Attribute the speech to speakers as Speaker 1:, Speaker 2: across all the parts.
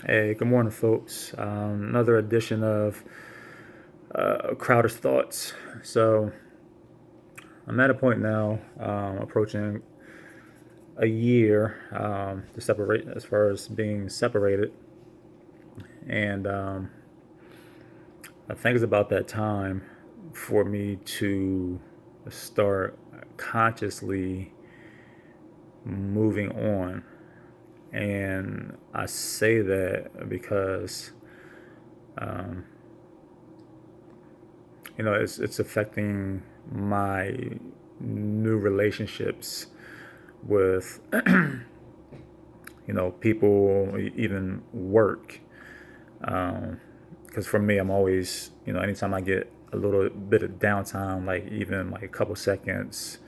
Speaker 1: Hey, good morning, folks. Another edition of Crowder's Thoughts. So I'm at a point now, approaching a year to separate, as far as being separated, and I think it's about that time for me to start consciously moving on. And I say that because it's affecting my new relationships with people, even work. Because for me, I'm always, anytime I get a little bit of downtime, like even like a couple seconds,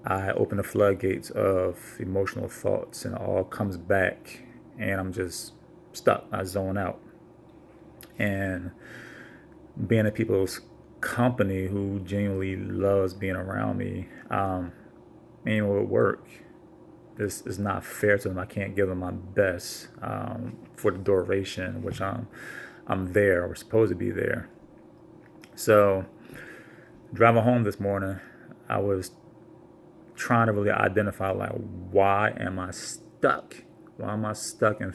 Speaker 1: I open the floodgates of emotional thoughts, and it all comes back, and I'm just stuck. I zone out, and being in people's company who genuinely loves being around me, with work, this is not fair to them. I can't give them my best for the duration which I'm there or supposed to be there. So driving home this morning, I was trying to really identify, like, why am I stuck? Why am I stuck and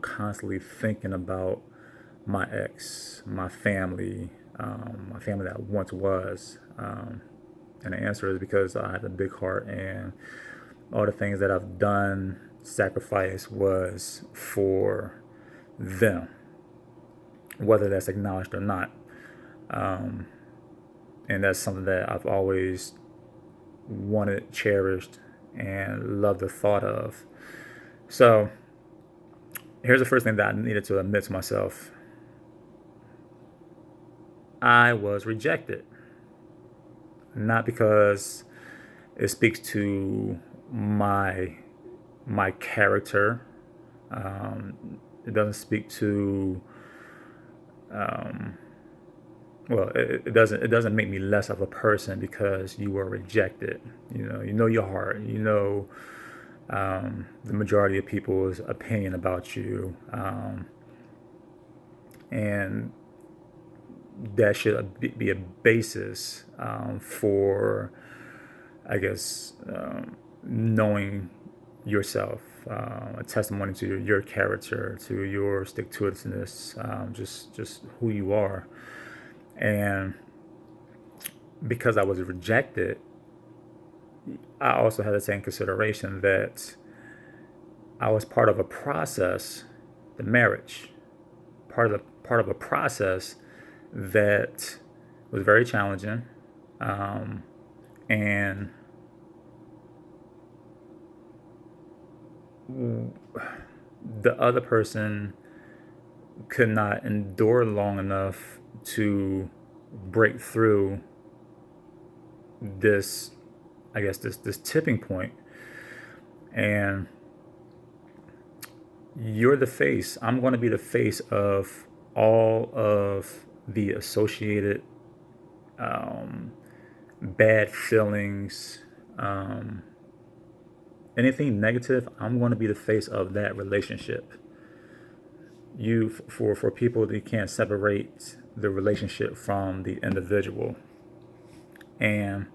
Speaker 1: constantly thinking about my ex, my family that once was? And the answer is because I had a big heart, and all the things that I've done, sacrifice, was for them, whether that's acknowledged or not. And that's something that I've always wanted, cherished, and loved the thought of. So here's the first thing that I needed to admit to myself: I was rejected. Not because it speaks to my my character. It doesn't speak to it doesn't make me less of a person because you were rejected. You know your heart. The majority of people's opinion about you, and that should be a basis for, I guess, knowing yourself, a testimony to your character, to your stick to itiveness, just who you are. And because I was rejected, I also had to take in consideration that I was part of a process, the marriage, part of a process that was very challenging, and the other person could not endure long enough to break through this, I guess, this tipping point. And you're the face. I'm going to be the face of all of the associated bad feelings, anything negative. I'm going to be the face of that relationship. For people, they can't separate the relationship from the individual, and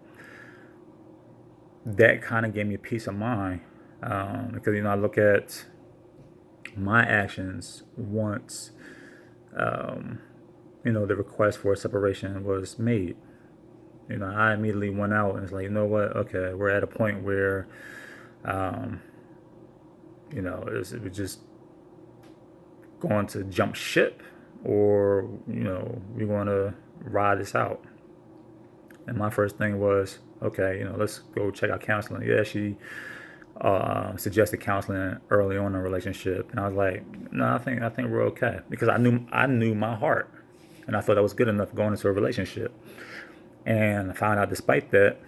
Speaker 1: that kind of gave me a peace of mind, because I look at my actions once the request for a separation was made. I immediately went out and it's like, okay, we're at a point where we're just going to jump ship, or we want to ride this out. And my first thing was, okay, let's go check out counseling. Yeah, she suggested counseling early on in a relationship, and I was like, no, I think we're okay, because I knew my heart, and I thought that was good enough going into a relationship. And I found out, despite that,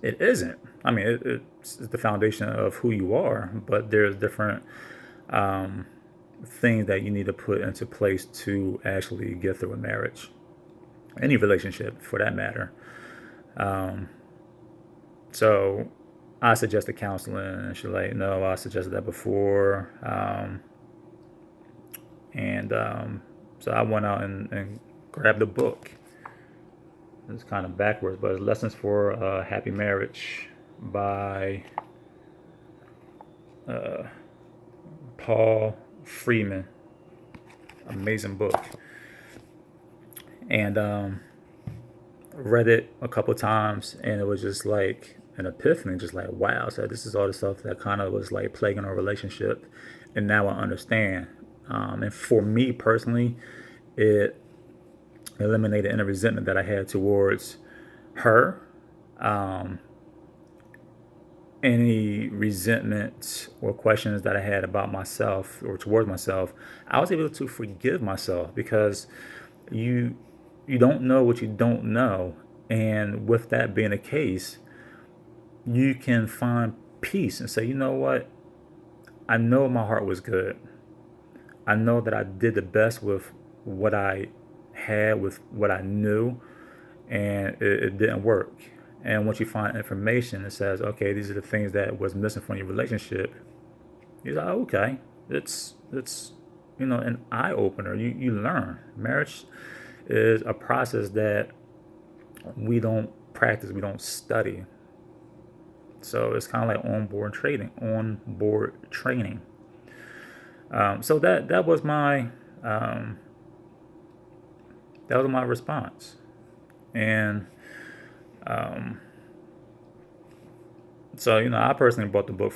Speaker 1: it isn't. I mean, it's the foundation of who you are, but there's different things that you need to put into place to actually get through a marriage, any relationship for that matter. So I suggested counseling, and she's like, no, I suggested that before. And so I went out and grabbed a book. It's kind of backwards, but it's Lessons for a Happy Marriage by Paul Freeman. Amazing book. And read it a couple times, and it was just like an epiphany, just like, wow. So this is all the stuff that kind of was like plaguing our relationship, and now I understand. And for me personally, it eliminated any resentment that I had towards her. Any resentment or questions that I had about myself or towards myself, I was able to forgive myself, because you you don't know what you don't know. And with that being the case, you can find peace and say, you know what? I know my heart was good. I know that I did the best with what I had, with what I knew, and it didn't work. And once you find information that says, okay, these are the things that was missing from your relationship, you're like, okay, it's an eye opener. You learn. Marriage is a process that we don't practice, we don't study. So it's kind of like on board training. So um, that was my response. And so, I personally bought the book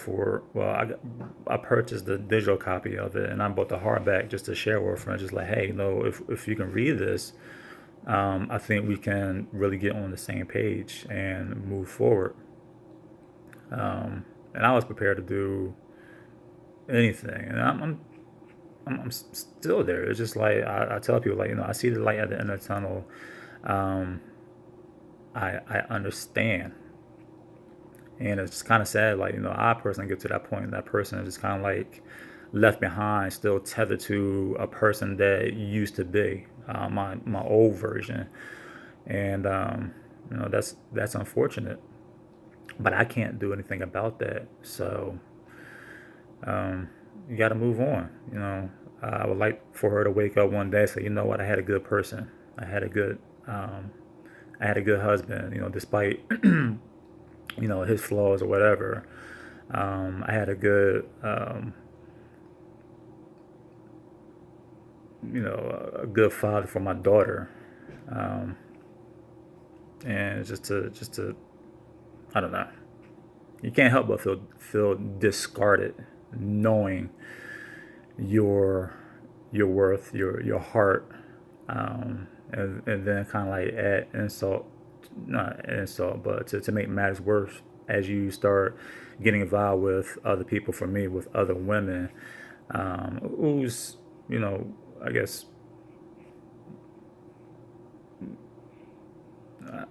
Speaker 1: I purchased the digital copy of it, and I bought the hardback just to share with friends, just like, hey, if you can read this, I think we can really get on the same page and move forward. And I was prepared to do anything, and I'm still there. It's just like I tell people, like, I see the light at the end of the tunnel. Um, I understand. And it's kind of sad, like, I personally get to that point, and that person is just kind of like left behind, still tethered to a person that used to be my old version. And that's unfortunate, but I can't do anything about that. So you got to move on. I would like for her to wake up one day and say, you know what, I had a good person. I had a good um, I had a good husband. Despite his flaws or whatever. I had a good, a good father for my daughter, um, and just to, I don't know. You can't help but feel discarded, knowing your your worth, your heart, and then kind of like add insult, not insult, but to make matters worse, as you start getting involved with other people. For me, with other women, who's, I guess,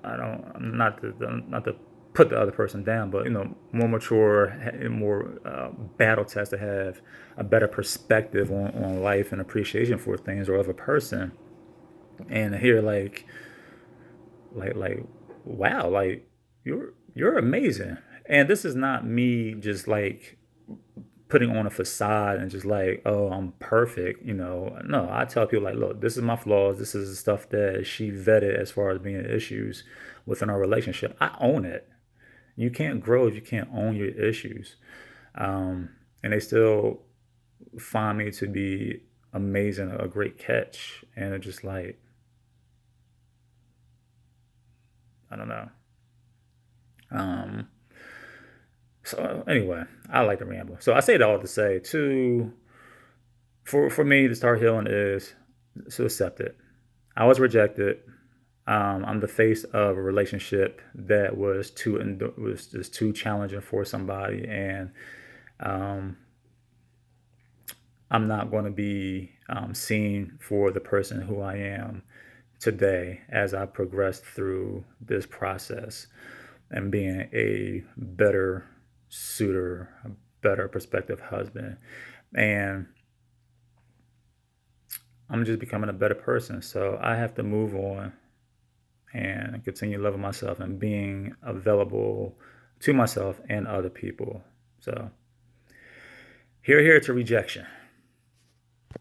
Speaker 1: I don't, not to put the other person down, but more mature, more battle tested, to have a better perspective on life and appreciation for things or other person, and hear like wow, like you're amazing. And this is not me just like putting on a facade and just like, oh, I'm perfect. No, I tell people, like, look, this is my flaws. This is the stuff that she vetted as far as being issues within our relationship. I own it. You can't grow if you can't own your issues. And they still find me to be amazing, a great catch. And it's just like, I don't know. Um, so anyway, I like to ramble. So I say that all to say, for me to start healing is to accept it. I was rejected. I'm the face of a relationship that was just too challenging for somebody, and um, I'm not going to be seen for the person who I am today as I progress through this process and being a better suitor, a better prospective husband, and I'm just becoming a better person. So I have to move on and continue loving myself and being available to myself and other people. So, here to rejection.